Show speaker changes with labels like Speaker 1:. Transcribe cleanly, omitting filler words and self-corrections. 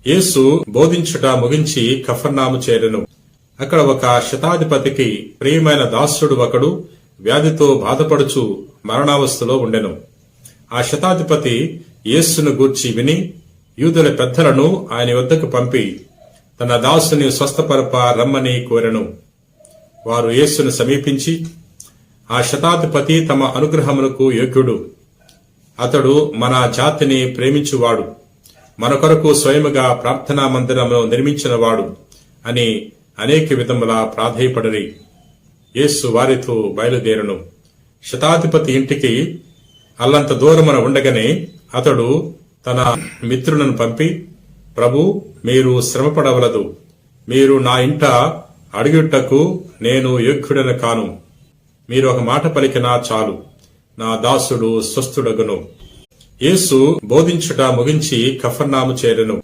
Speaker 1: యేసు బోధించుట ముగించి కఫర్నాము చేరెను. అక్కడ ఒక శతాధిపతికి ప్రియమైన దాసుడు ఒకడు వ్యాధితో బాధపడుచు మరణావస్థలో ఉండెను. ఆ శతాధిపతి యేసును గూర్చి విని యూదుల పెద్దలను ఆయన వద్దకు పంపి తన దాసుని స్వస్థపరప రమ్మని కోరెను. వారు యేసును సమీపించి, ఆ శతాధిపతి తమ అనుగ్రహమునకు యోగ్యుడు, అతడు మన జాతిని ప్రేమించువాడు, మన కొరకు స్వయముగా ప్రార్థనా మందిరమును నిర్మించినవాడు అని అనేక విధముల ప్రాధేయపడిరి. యేసు వారితో బయలుదేరను. శతాధిపతి ఇంటికి అల్లంత దూరమున ఉండగానే అతడు తన మిత్రులను పంపి, ప్రభు, మీరు శ్రమపడవలదు. మీరు నా ఇంట అడుగుటకు నేను యోగ్యుడను కాను. మీరు ఒక మాట పలికినా చాలు, నా దాసుడు స్వస్థుడగును. యేసు బోధించుట ముగించి కఫర్నాము చేరెను.